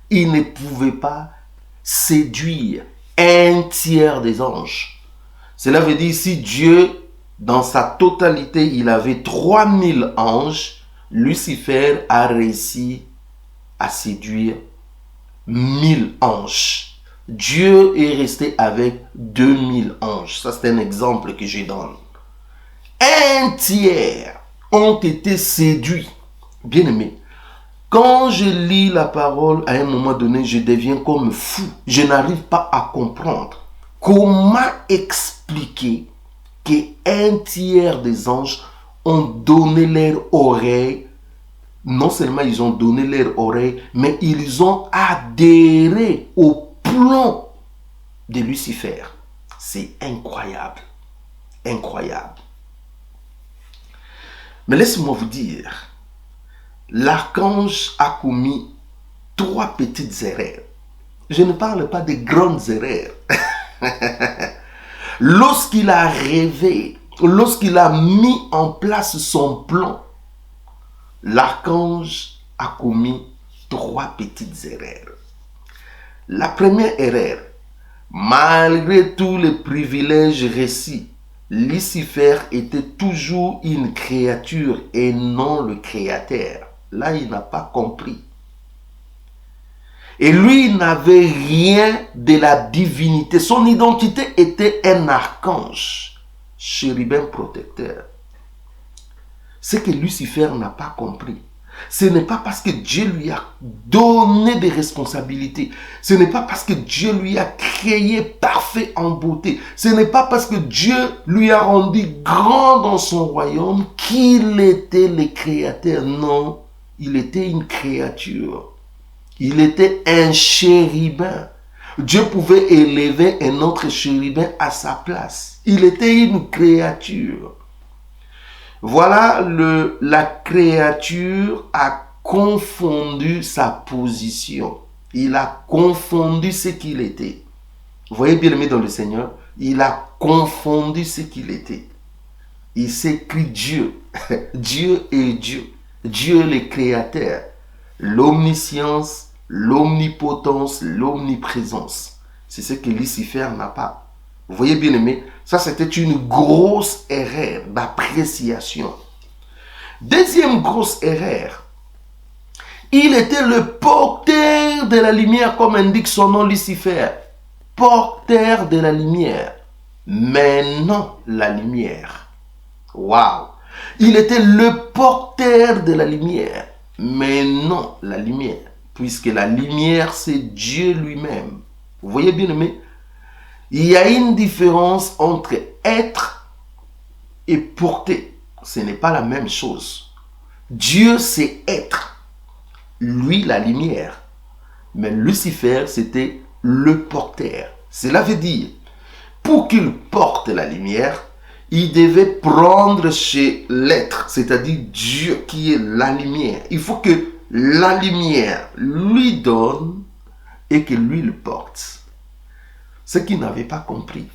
Il ne pouvait pas séduire un tiers des anges. Cela veut dire si Dieu, dans sa totalité, il avait 3000 anges, Lucifer a réussi à séduire 1000 anges. Dieu est resté avec 2000 anges. Ça, c'est un exemple que je donne. Un tiers ont été séduits. Bien aimé, quand je lis la parole, à un moment donné, je deviens comme fou. Je n'arrive pas à comprendre comment expliquer qu'un tiers des anges ont donné leur oreille. Non seulement ils ont donné leur oreille, mais ils ont adhéré au plan de Lucifer. C'est incroyable. Incroyable. Mais laissez-moi vous dire, l'archange a commis 3 petites erreurs. Je ne parle pas de grandes erreurs. Lorsqu'il a rêvé, lorsqu'il a mis en place son plan, l'archange a commis 3 petites erreurs. La première erreur, malgré tous les privilèges reçus, Lucifer était toujours une créature et non le créateur. Là, il n'a pas compris. Et lui, il n'avait rien de la divinité. Son identité était un archange, chérubin protecteur. Ce que Lucifer n'a pas compris, ce n'est pas parce que Dieu lui a donné des responsabilités. Ce n'est pas parce que Dieu lui a créé parfait en beauté. Ce n'est pas parce que Dieu lui a rendu grand dans son royaume qu'il était le créateur. Non, il était une créature. Il était un chérubin. Dieu pouvait élever un autre chérubin à sa place. Il était une créature. Voilà, la créature a confondu sa position. Il a confondu ce qu'il était. Vous voyez, bien aimé dans le Seigneur, il a confondu ce qu'il était. Il s'est cru Dieu. Dieu est Dieu. Dieu est le créateur. L'omniscience, l'omnipotence, l'omniprésence. C'est ce que Lucifer n'a pas. Vous voyez, bien aimé, ça c'était une grosse erreur d'appréciation. Deuxième grosse erreur, il était le porteur de la lumière, comme indique son nom, Lucifer. Porteur de la lumière, mais non la lumière. Waouh! Il était le porteur de la lumière, mais non la lumière, puisque la lumière c'est Dieu lui-même. Vous voyez, bien aimé, il y a une différence entre être et porter. Ce n'est pas la même chose. Dieu c'est être, lui la lumière, mais Lucifer c'était le porteur. Cela veut dire, pour qu'il porte la lumière, il devait prendre chez l'être, c'est-à-dire Dieu qui est la lumière. Il faut que la lumière lui donne et que lui le porte. Ce qu'il n'avait pas compris.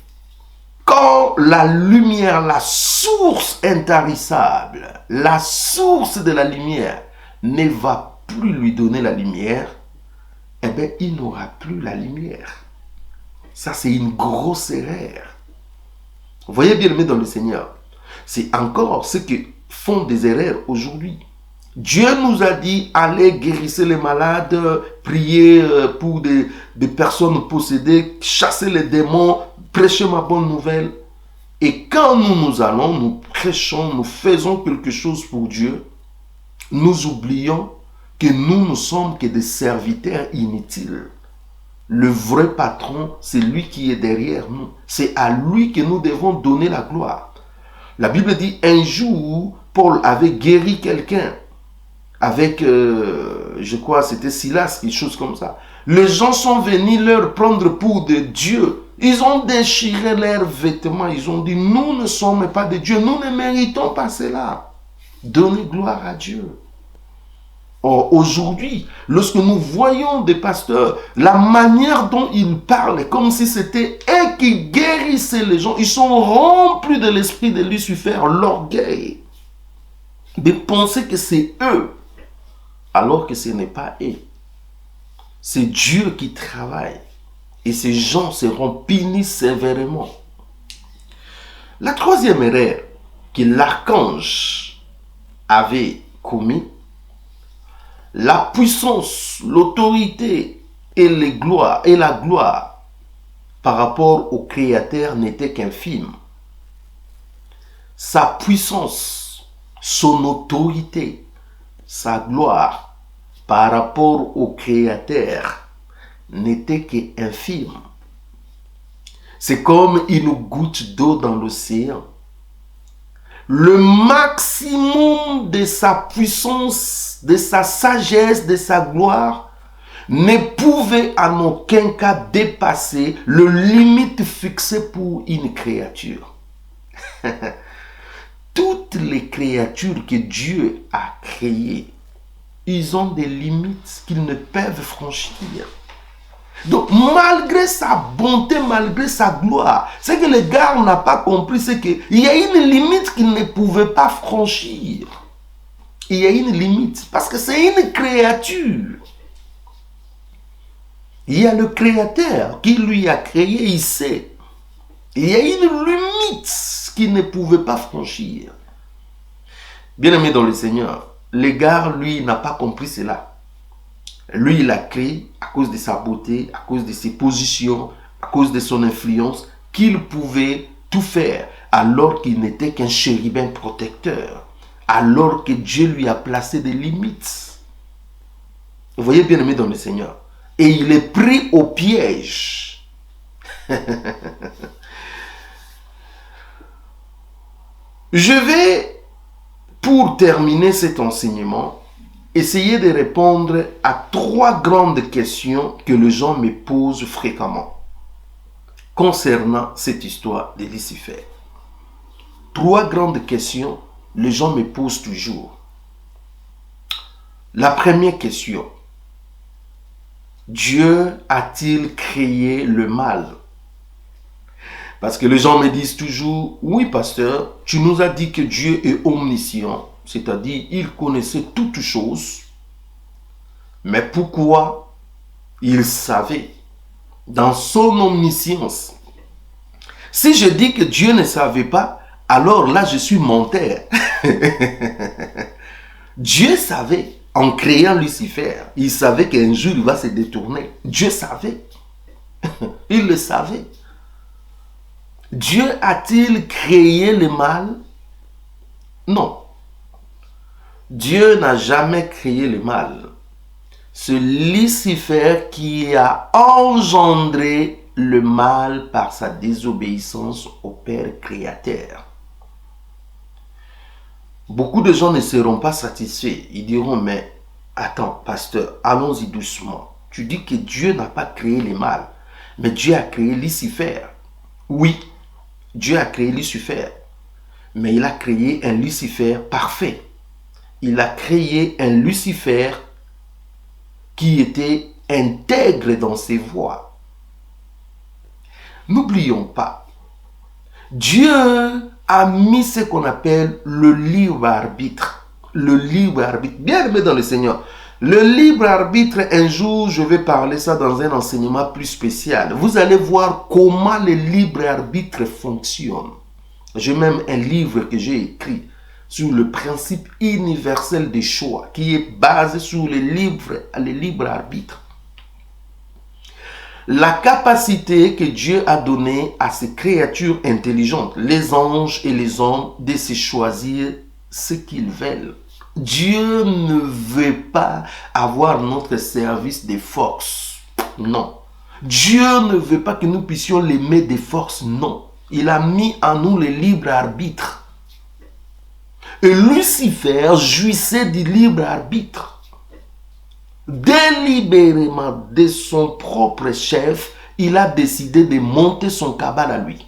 Quand la lumière, la source intarissable, la source de la lumière ne va plus lui donner la lumière, eh bien, il n'aura plus la lumière. Ça, c'est une grosse erreur. Vous voyez, bien aimé dans le Seigneur, c'est encore ce que font des erreurs aujourd'hui. Dieu nous a dit, allez guérissez les malades, priez pour des personnes possédées, chassez les démons, prêchez ma bonne nouvelle. Et quand nous allons, nous prêchons, nous faisons quelque chose pour Dieu, nous oublions que nous ne sommes que des serviteurs inutiles. Le vrai patron, c'est lui qui est derrière nous. C'est à lui que nous devons donner la gloire. La Bible dit, un jour, Paul avait guéri quelqu'un. Avec, je crois, c'était Silas, quelque chose comme ça. Les gens sont venus leur prendre pour de Dieu. Ils ont déchiré leurs vêtements. Ils ont dit, nous ne sommes pas de Dieu. Nous ne méritons pas cela. Donnez gloire à Dieu. Or, aujourd'hui, lorsque nous voyons des pasteurs, la manière dont ils parlent, comme si c'était eux qui guérissaient les gens, ils sont remplis de l'esprit de Lucifer, l'orgueil, de penser que c'est eux, alors que ce n'est pas eux. C'est Dieu qui travaille. Et ces gens seront punis sévèrement. La troisième erreur que l'archange avait commis, la puissance, l'autorité et la gloire par rapport au Créateur n'était qu'infime. Sa puissance, son autorité, sa gloire par rapport au Créateur n'était qu'infime. C'est comme une goutte d'eau dans l'océan. Le maximum de sa puissance, de sa sagesse, de sa gloire ne pouvait en aucun cas dépasser le limite fixé pour une créature. Toutes les créatures que Dieu a créées, ils ont des limites qu'ils ne peuvent franchir. Donc, malgré sa bonté, malgré sa gloire, ce que le gars n'a pas compris, c'est qu'il y a une limite qu'il ne pouvait pas franchir. Il y a une limite, parce que c'est une créature. Il y a le Créateur qui lui a créé, il sait. Il y a une limite qu'il ne pouvait pas franchir. Bien-aimé dans le Seigneur, le gars, lui, n'a pas compris cela. Lui, il a créé à cause de sa beauté, à cause de ses positions, à cause de son influence, qu'il pouvait tout faire alors qu'il n'était qu'un chérubin protecteur, alors que Dieu lui a placé des limites. Vous voyez, bien aimé dans le Seigneur. Et il est pris au piège. Je vais, pour terminer cet enseignement, essayer de répondre à 3 grandes questions que les gens me posent fréquemment concernant cette histoire de Lucifer. 3 grandes questions les gens me posent toujours. La première question: Dieu a-t-il créé le mal? Parce que les gens me disent toujours: oui, pasteur, tu nous as dit que Dieu est omniscient. C'est-à-dire, il connaissait toutes choses. Mais pourquoi il savait dans son omniscience? Si je dis que Dieu ne savait pas, alors là, je suis menteur. Dieu savait, en créant Lucifer, il savait qu'un jour, il va se détourner. Dieu savait. Il le savait. Dieu a-t-il créé le mal? Non. Dieu n'a jamais créé le mal. C'est Lucifer qui a engendré le mal par sa désobéissance au Père Créateur. Beaucoup de gens ne seront pas satisfaits. Ils diront: mais attends, pasteur, allons-y doucement. Tu dis que Dieu n'a pas créé le mal, mais Dieu a créé Lucifer. Oui, Dieu a créé Lucifer, mais il a créé un Lucifer parfait. Il a créé un Lucifer qui était intègre dans ses voies. N'oublions pas, Dieu a mis ce qu'on appelle le libre arbitre. Le libre arbitre. Bien aimé dans le Seigneur. Le libre arbitre, un jour, je vais parler ça dans un enseignement plus spécial. Vous allez voir comment le libre arbitre fonctionne. J'ai même un livre que j'ai écrit sur le principe universel des choix, qui est basé sur le libre arbitre. La capacité que Dieu a donnée à ces créatures intelligentes, les anges et les hommes, de se choisir ce qu'ils veulent. Dieu ne veut pas avoir notre service de force. Non. Dieu ne veut pas que nous puissions l'aimer de force. Non. Il a mis en nous le libre arbitre. Et Lucifer jouissait du libre arbitre. Délibérément, de son propre chef, il a décidé de monter son cabal à lui.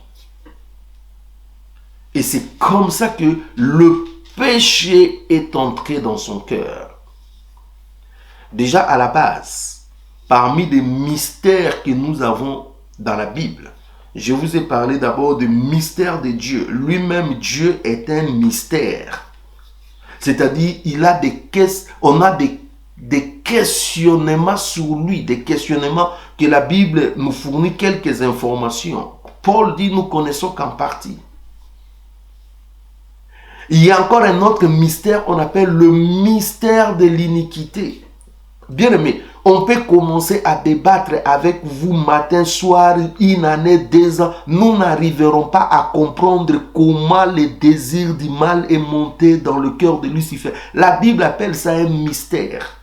Et c'est comme ça que le péché est entré dans son cœur. Déjà à la base, parmi les mystères que nous avons dans la Bible, je vous ai parlé d'abord du mystère de Dieu. Lui-même, Dieu est un mystère. C'est-à-dire, on a des questionnements sur lui, des questionnements que la Bible nous fournit quelques informations. Paul dit: nous connaissons qu'en partie. Il y a encore un autre mystère, on appelle le mystère de l'iniquité. Bien aimé, On peut commencer à débattre avec vous matin, soir, une année, 2 ans. Nous n'arriverons pas à comprendre comment le désir du mal est monté dans le cœur de Lucifer. La Bible appelle ça un mystère.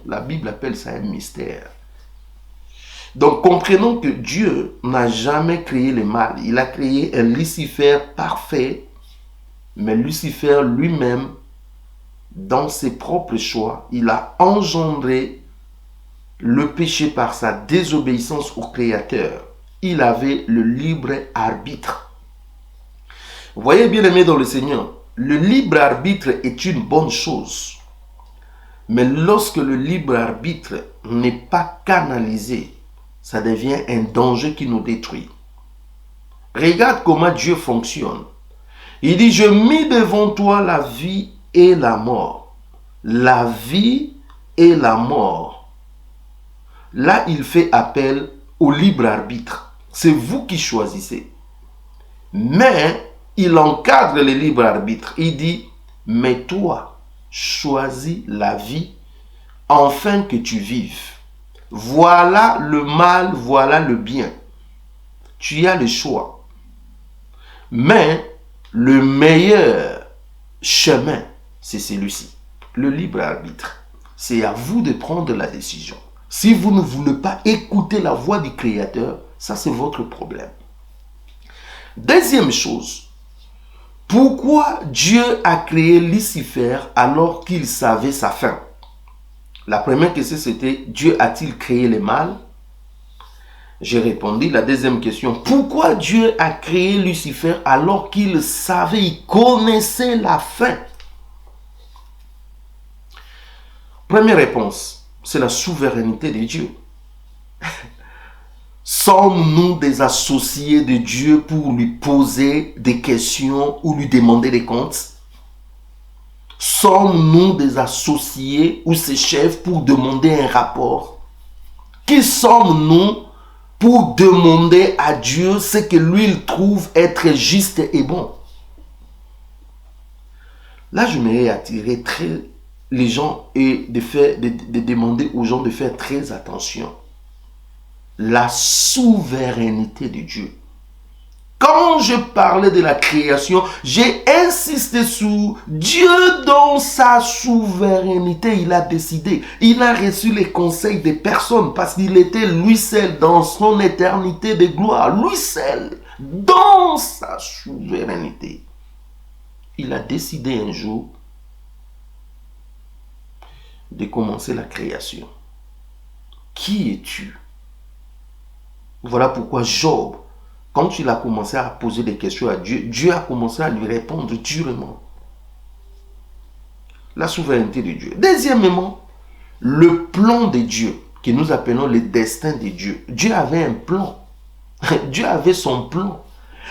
La Bible appelle ça un mystère. Donc comprenons que Dieu n'a jamais créé le mal. Il a créé un Lucifer parfait. Mais Lucifer lui-même, dans ses propres choix, il a engendré le péché par sa désobéissance au Créateur. Il avait le libre arbitre. Vous voyez, bien aimé dans le Seigneur, le libre arbitre est une bonne chose. Mais lorsque le libre arbitre n'est pas canalisé, ça devient un danger qui nous détruit. Regarde comment Dieu fonctionne. Il dit, je mis devant toi la vie et la mort. La vie et la mort. Là, il fait appel au libre arbitre. C'est vous qui choisissez. Mais il encadre le libre arbitre. Il dit, mais toi, choisis la vie afin que tu vives. Voilà le mal, voilà le bien. Tu as le choix. Mais le meilleur chemin, c'est celui-ci. Le libre arbitre. C'est à vous de prendre la décision. Si vous ne voulez pas écouter la voix du Créateur, ça c'est votre problème. Deuxième chose, pourquoi Dieu a créé Lucifer alors qu'il savait sa fin? La première question c'était, Dieu a-t-il créé le mal? J'ai répondu. La deuxième question, pourquoi Dieu a créé Lucifer alors qu'il savait, il connaissait la fin? Première réponse, c'est la souveraineté de Dieu. Sommes-nous des associés de Dieu pour lui poser des questions ou lui demander des comptes? Sommes-nous des associés ou ses chefs pour demander un rapport? Qui sommes-nous pour demander à Dieu ce que lui il trouve être juste et bon? Là, je m'ai attiré les gens et de demander aux gens de faire très attention. La souveraineté de Dieu. Quand je parlais de la création, j'ai insisté sur Dieu dans sa souveraineté. Il a décidé. Il a reçu les conseils des personnes parce qu'il était lui seul dans son éternité de gloire. Lui seul, dans sa souveraineté. Il a décidé un jour de commencer la création. Qui es-tu? Voilà pourquoi Job, quand il a commencé à poser des questions à Dieu, Dieu a commencé à lui répondre durement. La souveraineté de Dieu. Deuxièmement, le plan de Dieu, que nous appelons le destin de Dieu. Dieu avait un plan. Dieu avait son plan.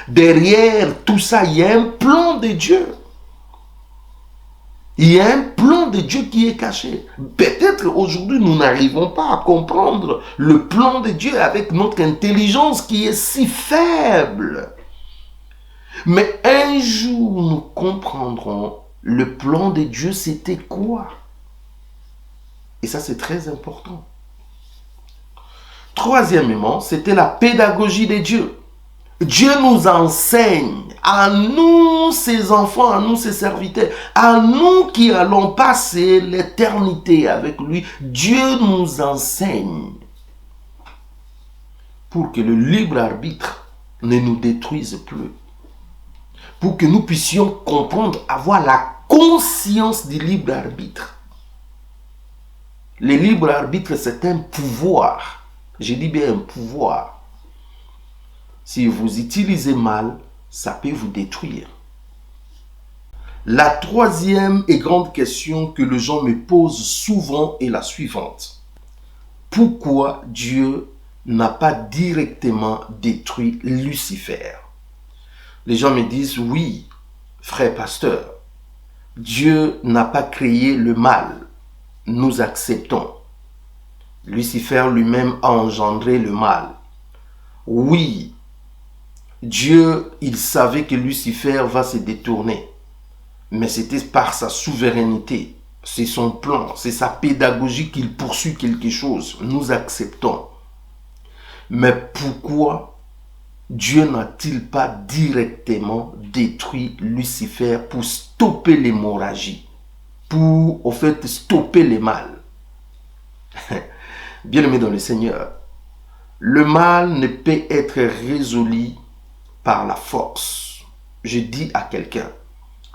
Derrière tout ça, il y a un plan de Dieu. Il y a un plan de Dieu qui est caché. Peut-être aujourd'hui, nous n'arrivons pas à comprendre le plan de Dieu avec notre intelligence qui est si faible. Mais un jour, nous comprendrons le plan de Dieu, c'était quoi? Et ça, c'est très important. Troisièmement, c'était la pédagogie de Dieu. Dieu nous enseigne, à nous, ses enfants, à nous, ses serviteurs, à nous qui allons passer l'éternité avec lui. Dieu nous enseigne pour que le libre arbitre ne nous détruise plus. Pour que nous puissions comprendre, avoir la conscience du libre arbitre. Le libre arbitre, c'est un pouvoir. Je dis bien un pouvoir. Si vous utilisez mal, ça peut vous détruire. La troisième et grande question que les gens me posent souvent est la suivante. Pourquoi Dieu n'a pas directement détruit Lucifer? Les gens me disent, oui, frère pasteur, Dieu n'a pas créé le mal. Nous acceptons. Lucifer lui-même a engendré le mal. Oui, Dieu, il savait que Lucifer va se détourner. Mais c'était par sa souveraineté. c'est son plan, c'est sa pédagogie qu'il poursuit quelque chose. Nous acceptons. Mais pourquoi Dieu n'a-t-il pas directement détruit Lucifer pour stopper l'hémorragie, pour, au fait, stopper le mal? Bien-aimé dans le Seigneur, le mal ne peut être résolu par la force. Je dis à quelqu'un,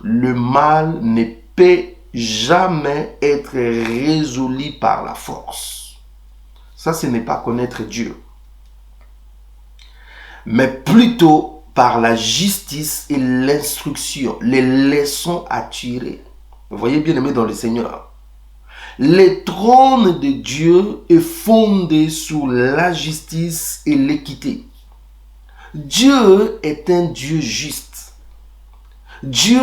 le mal ne peut jamais être résolu par la force. Ça, ce n'est pas connaître Dieu, mais plutôt par la justice et l'instruction, les leçons à tirer. Vous voyez, bien-aimé dans le Seigneur, le trône de Dieu est fondé sur la justice et l'équité. Dieu est un Dieu juste. Dieu,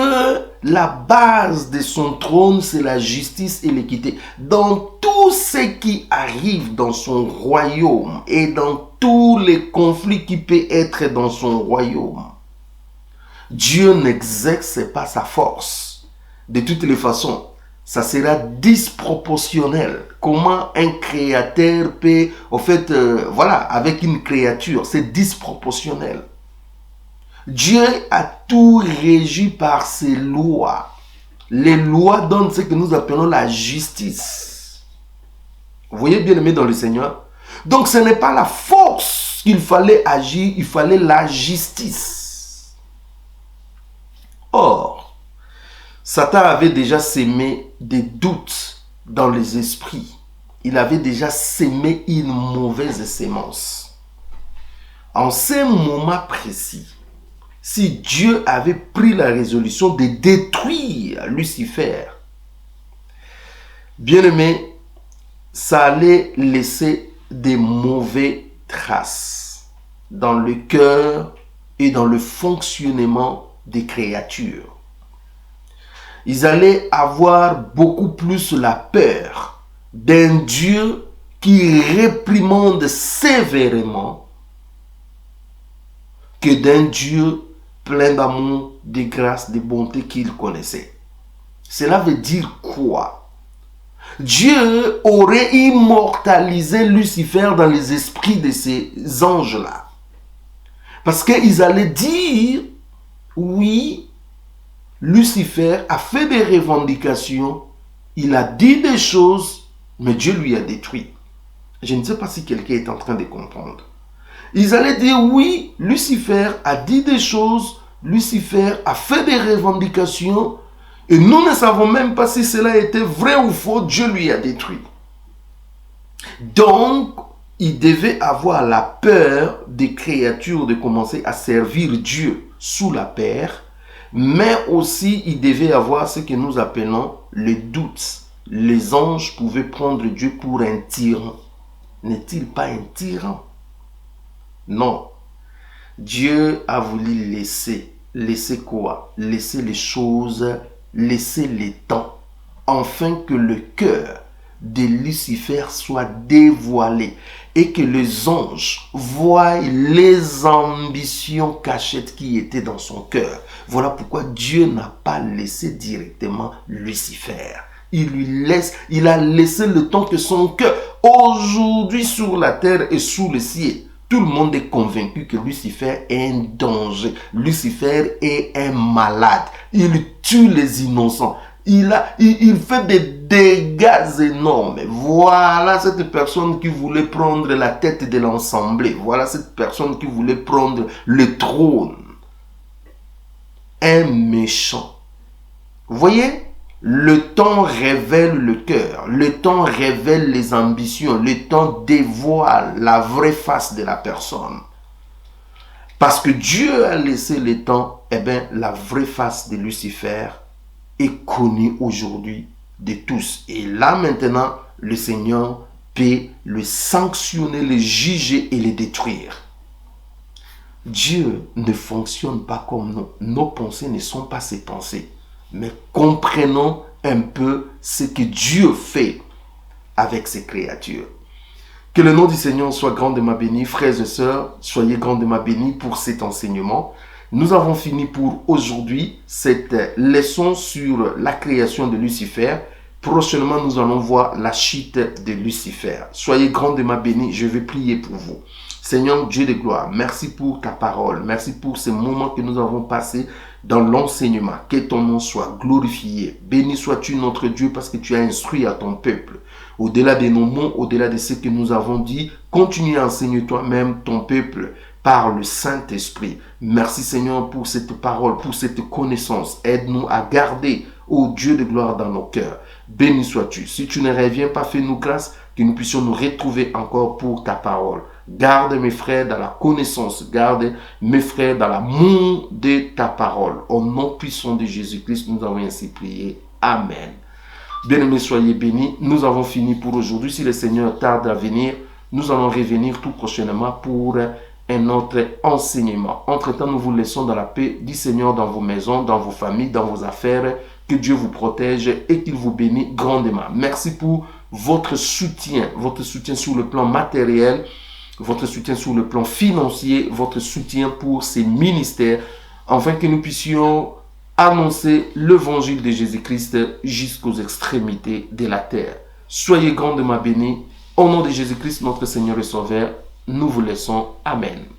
la base de son trône, c'est la justice et l'équité. Dans tout ce qui arrive dans son royaume et dans tous les conflits qui peuvent être dans son royaume, Dieu n'exerce pas sa force. De toutes les façons, ça sera disproportionnel. Comment un créateur peut, en fait, voilà, avec une créature, c'est disproportionnel. Dieu a tout régi par ses lois. Les lois donnent ce que nous appelons la justice. Vous voyez, bien aimé dans le Seigneur? Donc ce n'est pas la force qu'il fallait agir, il fallait la justice. Or, Satan avait déjà sémé des doutes dans les esprits. Il avait déjà sémé une mauvaise sémence. En ce moment précis, si Dieu avait pris la résolution de détruire Lucifer, bien aimé, ça allait laisser des mauvaises traces dans le cœur et dans le fonctionnement des créatures. Ils allaient avoir beaucoup plus la peur d'un Dieu qui réprimande sévèrement que d'un Dieu plein d'amour, de grâce, de bonté qu'ils connaissaient. Cela veut dire quoi? Dieu aurait immortalisé Lucifer dans les esprits de ces anges-là. Parce qu'ils allaient dire, oui, Lucifer a fait des revendications, il a dit des choses, mais Dieu lui a détruit. Je ne sais pas si quelqu'un est en train de comprendre. Ils allaient dire, oui, Lucifer a dit des choses, Lucifer a fait des revendications, et nous ne savons même pas si cela était vrai ou faux, Dieu lui a détruit. Donc, il devait avoir la peur des créatures de commencer à servir Dieu sous la peur, mais aussi il devait avoir ce que nous appelons le doute. Les anges pouvaient prendre Dieu pour un tyran. N'est-il pas un tyran? Non. Dieu a voulu laisser. Laisser quoi? Laisser les choses, laisser les temps, afin que le cœur de Lucifer soit dévoilé et que les anges voient les ambitions cachettes qui étaient dans son cœur. Voilà pourquoi Dieu n'a pas laissé directement Lucifer. Il a laissé le temps que son cœur, aujourd'hui sur la terre et sous le ciel, tout le monde est convaincu que Lucifer est un danger. Lucifer est un malade. Il tue les innocents. Il fait des dégâts énormes. Voilà cette personne qui voulait prendre la tête de l'assemblée. Voilà cette personne qui voulait prendre le trône. Un méchant. Vous voyez? Le temps révèle le cœur, le temps révèle les ambitions, le temps dévoile la vraie face de la personne. Parce que Dieu a laissé le temps, eh bien, la vraie face de Lucifer est connue aujourd'hui de tous. Et là maintenant, le Seigneur peut le sanctionner, le juger et le détruire. Dieu ne fonctionne pas comme nous. Nos pensées ne sont pas ses pensées. Mais comprenons un peu ce que Dieu fait avec ses créatures. Que le nom du Seigneur soit grandement béni. Frères et sœurs, soyez grandement bénis pour cet enseignement. Nous avons fini pour aujourd'hui cette leçon sur la création de Lucifer Prochainement, nous allons voir la chute de Lucifer. Soyez grandement bénis, je vais prier pour vous. Seigneur Dieu de gloire, merci pour ta parole. Merci pour ces moments que nous avons passés dans l'enseignement. Que ton nom soit glorifié. Béni sois-tu notre Dieu parce que tu as instruit à ton peuple. Au-delà de nos mots, au-delà de ce que nous avons dit, continue à enseigner toi-même ton peuple par le Saint-Esprit. Merci Seigneur pour cette parole, pour cette connaissance. Aide-nous à garder, ô Dieu de gloire, dans nos cœurs. Béni sois-tu. Si tu ne reviens pas, fais-nous grâce que nous puissions nous retrouver encore pour ta parole. Garde mes frères dans la connaissance, garde mes frères dans l'amour de ta parole. Au nom puissant de Jésus-Christ, nous avons ainsi prié. Amen. Bien-aimés, soyez bénis. Nous avons fini pour aujourd'hui. Si le Seigneur tarde à venir, nous allons revenir tout prochainement pour un autre enseignement. Entre-temps, nous vous laissons dans la paix du Seigneur dans vos maisons, dans vos familles, dans vos affaires. Que Dieu vous protège et qu'il vous bénisse grandement. Merci pour votre soutien sur le plan matériel, votre soutien sur le plan financier, votre soutien pour ces ministères, afin que nous puissions annoncer l'évangile de Jésus-Christ jusqu'aux extrémités de la terre. Soyez grandement bénis. Au nom de Jésus-Christ, notre Seigneur et Sauveur, nous vous laissons. Amen.